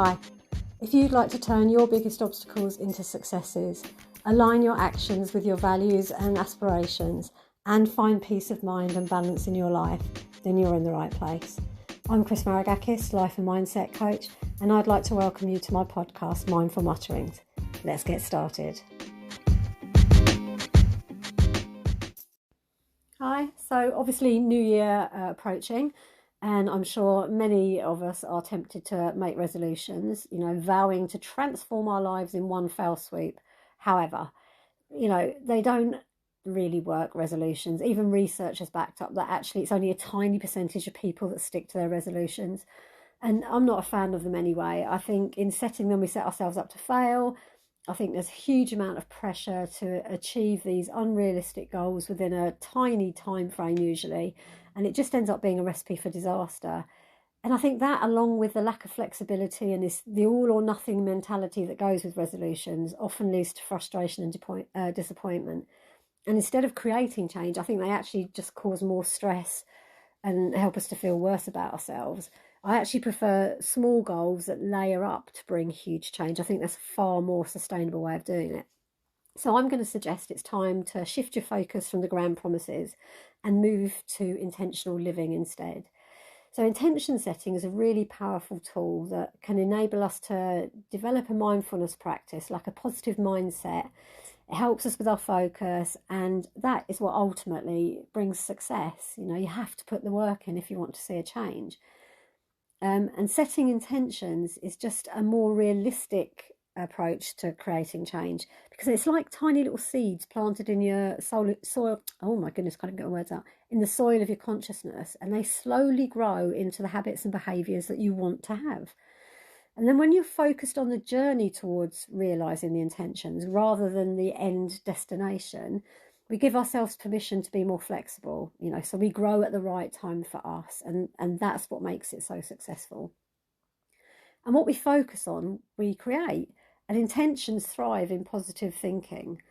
Hi. If you'd like to turn your biggest obstacles into successes, align your actions with your values and aspirations, and find peace of mind and balance in your life, then you're in the right place. I'm Chris Maragkakis, life and mindset coach, and I'd like to welcome you to my podcast, Mindful Mutterings. Let's get started. Hi. So obviously New Year approaching, and I'm sure many of us are tempted to make resolutions, vowing to transform our lives in one fell swoop. However, they don't really work, resolutions. Even research has backed up that actually it's only a tiny percentage of people that stick to their resolutions. And I'm not a fan of them anyway. I think in setting them, we set ourselves up to fail. I think there's a huge amount of pressure to achieve these unrealistic goals within a tiny time frame usually, and it just ends up being a recipe for disaster. And I think that, along with the lack of flexibility and the all or nothing mentality that goes with resolutions, often leads to frustration and disappointment. And instead of creating change, I think they actually just cause more stress and help us to feel worse about ourselves. I actually prefer small goals that layer up to bring huge change. I think that's a far more sustainable way of doing it. So I'm going to suggest it's time to shift your focus from the grand promises and move to intentional living instead. So intention setting is a really powerful tool that can enable us to develop a mindfulness practice, like a positive mindset. It helps us with our focus, and that is what ultimately brings success. You have to put the work in if you want to see a change. And setting intentions is just a more realistic approach to creating change, because it's like tiny little seeds planted in your soil. Oh my goodness, can't get my words out. In the soil of your consciousness, and they slowly grow into the habits and behaviours that you want to have. And then when you're focused on the journey towards realising the intentions rather than the end destination, we give ourselves permission to be more flexible, so we grow at the right time for us. And that's what makes it so successful. And what we focus on, we create. And intentions thrive in positive thinking.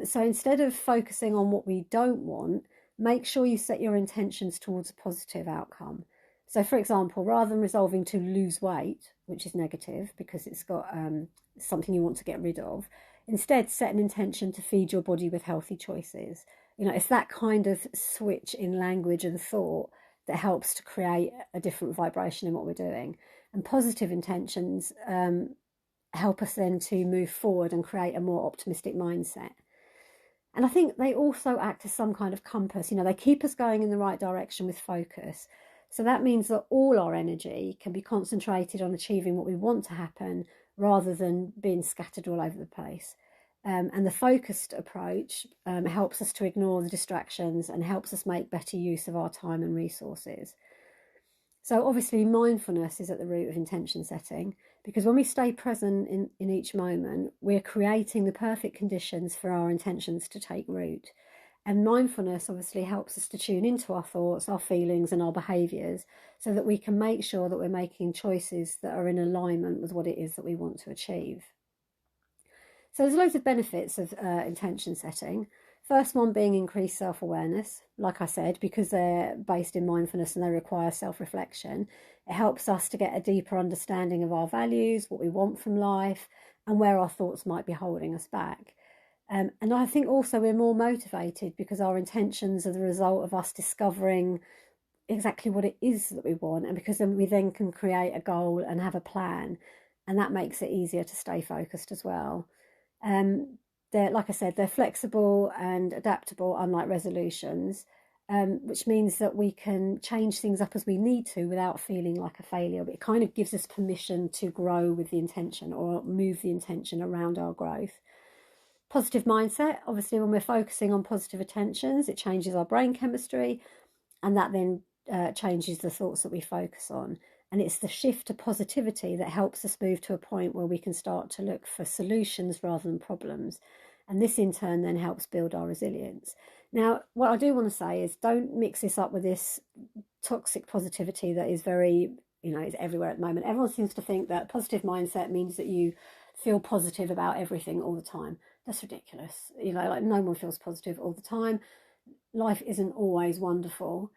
So instead of focusing on what we don't want, make sure you set your intentions towards a positive outcome. So, for example, rather than resolving to lose weight, which is negative because it's got something you want to get rid of, instead set an intention to feed your body with healthy choices. It's that kind of switch in language and thought that helps to create a different vibration in what we're doing. And positive intentions help us then to move forward and create a more optimistic mindset. And I think they also act as some kind of compass. They keep us going in the right direction with focus. So that means that all our energy can be concentrated on achieving what we want to happen rather than being scattered all over the place. And the focused approach helps us to ignore the distractions and helps us make better use of our time and resources. So obviously mindfulness is at the root of intention setting, because when we stay present in each moment, we're creating the perfect conditions for our intentions to take root. And mindfulness obviously helps us to tune into our thoughts, our feelings and our behaviours, so that we can make sure that we're making choices that are in alignment with what it is that we want to achieve. So there's loads of benefits of intention setting. First one being increased self-awareness, like I said, because they're based in mindfulness and they require self-reflection. It helps us to get a deeper understanding of our values, what we want from life, and where our thoughts might be holding us back. And I think also we're more motivated because our intentions are the result of us discovering exactly what it is that we want, and because then we then can create a goal and have a plan, and that makes it easier to stay focused as well. Like I said, they're flexible and adaptable, unlike resolutions, which means that we can change things up as we need to without feeling like a failure. But it kind of gives us permission to grow with the intention or move the intention around our growth. Positive mindset, obviously when we're focusing on positive attentions, it changes our brain chemistry, and that then changes the thoughts that we focus on. And it's the shift to positivity that helps us move to a point where we can start to look for solutions rather than problems. And this in turn then helps build our resilience. Now, what I do want to say is don't mix this up with this toxic positivity that is very, is everywhere at the moment. Everyone seems to think that positive mindset means that you feel positive about everything all the time. That's ridiculous. Like no one feels positive all the time. Life isn't always wonderful.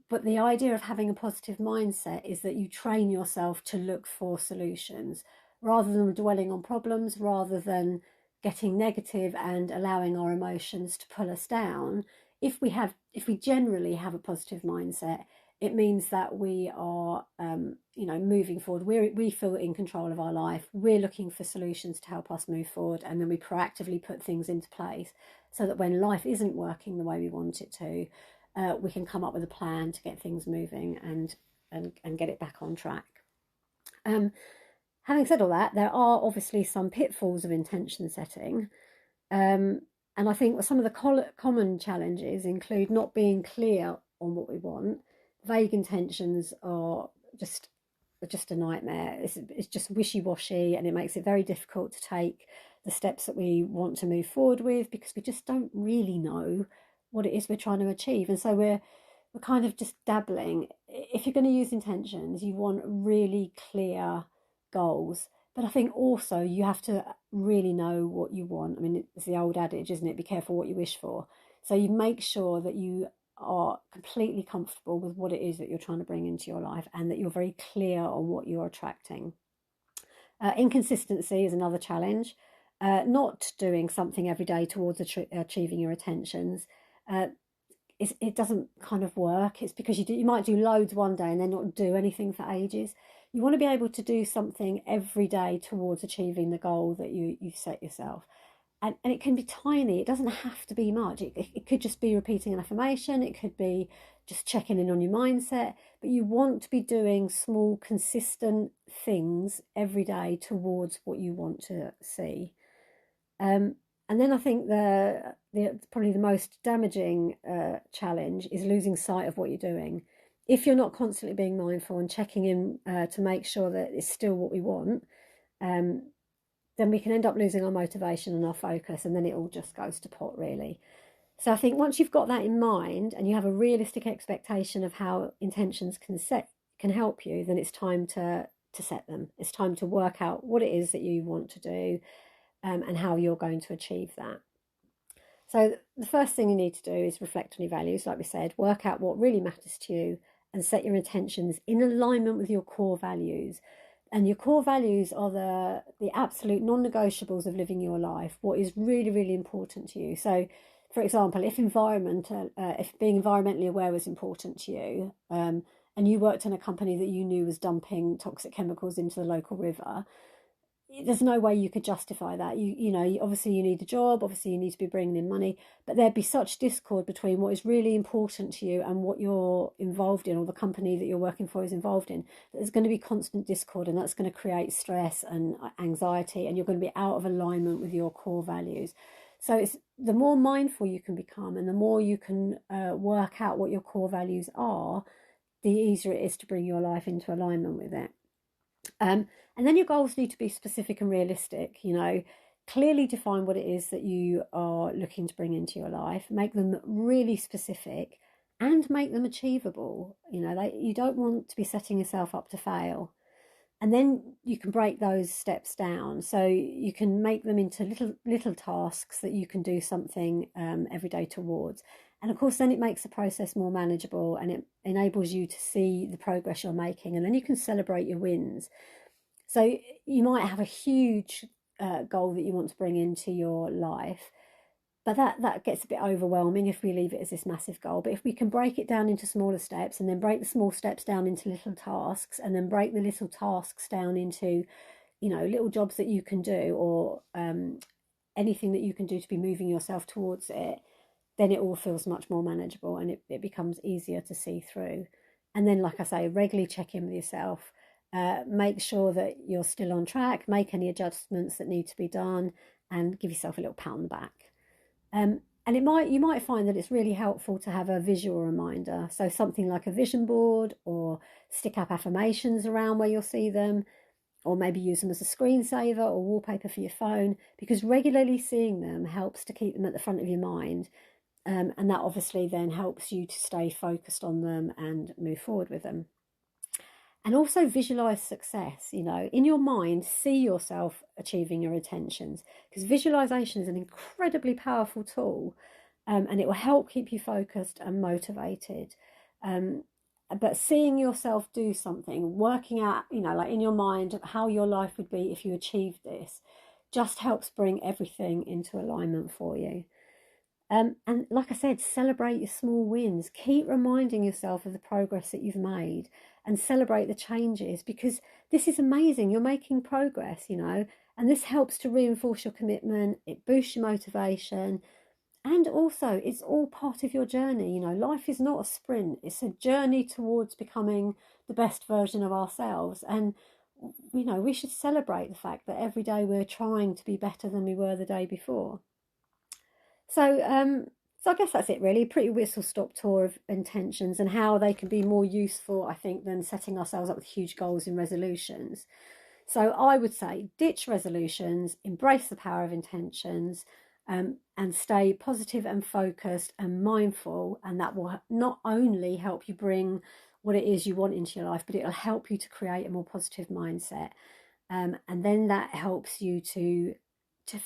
But the idea of having a positive mindset is that you train yourself to look for solutions rather than dwelling on problems, rather than getting negative and allowing our emotions to pull us down. If we generally have a positive mindset, it means that we are, moving forward. We feel in control of our life. We're looking for solutions to help us move forward, and then we proactively put things into place so that when life isn't working the way we want it to, we can come up with a plan to get things moving and get it back on track. Having said all that, there are obviously some pitfalls of intention setting. And I think some of the common challenges include not being clear on what we want. Vague intentions are just a nightmare. It's just wishy-washy, and it makes it very difficult to take the steps that we want to move forward with, because we just don't really know what it is we're trying to achieve. And so we're kind of just dabbling. If you're going to use intentions, you want really clear goals. But I think also you have to really know what you want. I mean, it's the old adage, isn't it? Be careful what you wish for. So you make sure that you are completely comfortable with what it is that you're trying to bring into your life, and that you're very clear on what you're attracting. Inconsistency is another challenge. Not doing something every day towards achieving your intentions, it doesn't kind of work. It's because you might do loads one day and then not do anything for ages. You want to be able to do something every day towards achieving the goal that you've set yourself. And it can be tiny. It doesn't have to be much. It could just be repeating an affirmation. It could be just checking in on your mindset. But you want to be doing small, consistent things every day towards what you want to see. And then I think probably the most damaging challenge is losing sight of what you're doing. If you're not constantly being mindful and checking in to make sure that it's still what we want, then we can end up losing our motivation and our focus, and then it all just goes to pot, really. So I think once you've got that in mind and you have a realistic expectation of how intentions can help you, then it's time to set them. It's time to work out what it is that you want to do, and how you're going to achieve that. So the first thing you need to do is reflect on your values, like we said, work out what really matters to you, and set your intentions in alignment with your core values. And your core values are the absolute non-negotiables of living your life, what is really, really important to you. So, for example, if being environmentally aware was important to you, and you worked in a company that you knew was dumping toxic chemicals into the local river, there's no way you could justify that. Obviously you need a job, obviously you need to be bringing in money, but there'd be such discord between what is really important to you and what you're involved in, or the company that you're working for is involved in, that there's going to be constant discord, and that's going to create stress and anxiety, and you're going to be out of alignment with your core values. So it's the more mindful you can become, and the more you can work out what your core values are, the easier it is to bring your life into alignment with it. And then your goals need to be specific and realistic. Clearly define what it is that you are looking to bring into your life, make them really specific, and make them achievable. You don't want to be setting yourself up to fail. And then you can break those steps down, so you can make them into little tasks that you can do something every day towards. And of course, then it makes the process more manageable, and it enables you to see the progress you're making, and then you can celebrate your wins. So you might have a huge goal that you want to bring into your life, but that gets a bit overwhelming if we leave it as this massive goal. But if we can break it down into smaller steps, and then break the small steps down into little tasks, and then break the little tasks down into, little jobs that you can do, or anything that you can do to be moving yourself towards it, then it all feels much more manageable, and it becomes easier to see through. And then, like I say, regularly check in with yourself. Make sure that you're still on track, make any adjustments that need to be done, and give yourself a little pat on the back. And you might find that it's really helpful to have a visual reminder. So something like a vision board, or stick up affirmations around where you'll see them, or maybe use them as a screensaver or wallpaper for your phone, because regularly seeing them helps to keep them at the front of your mind. And that obviously then helps you to stay focused on them and move forward with them. And also visualize success. In your mind, see yourself achieving your intentions, because visualization is an incredibly powerful tool, and it will help keep you focused and motivated. but seeing yourself do something, working out, like in your mind how your life would be if you achieved this, just helps bring everything into alignment for you. And like I said, celebrate your small wins. Keep reminding yourself of the progress that you've made and celebrate the changes, because this is amazing. You're making progress, and this helps to reinforce your commitment. It boosts your motivation. And also, it's all part of your journey. Life is not a sprint, it's a journey towards becoming the best version of ourselves. And, we should celebrate the fact that every day we're trying to be better than we were the day before. So I guess that's it really. Pretty whistle-stop tour of intentions and how they can be more useful, I think, than setting ourselves up with huge goals and resolutions. So I would say ditch resolutions, embrace the power of intentions, and stay positive and focused and mindful. And that will not only help you bring what it is you want into your life, but it'll help you to create a more positive mindset. And then that helps you to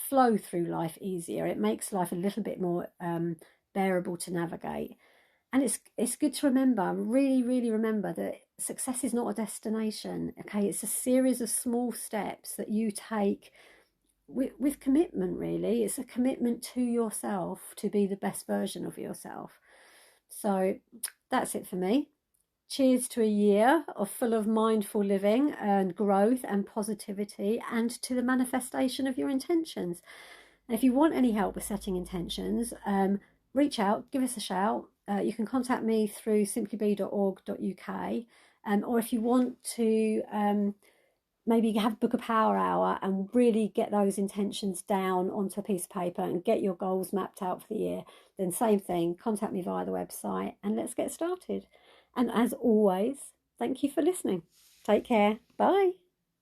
flow through life easier. It makes life a little bit more bearable to navigate. And it's good to remember, really, really remember, that success is not a destination. Okay, it's a series of small steps that you take with commitment. Really, it's a commitment to yourself to be the best version of yourself. So that's it for me. Cheers to a year full of mindful living and growth and positivity, and to the manifestation of your intentions. And if you want any help with setting intentions, reach out, give us a shout. You can contact me through simplybe.org.uk, or if you want to maybe book a power hour and really get those intentions down onto a piece of paper and get your goals mapped out for the year, then same thing, contact me via the website and let's get started. And as always, thank you for listening. Take care. Bye.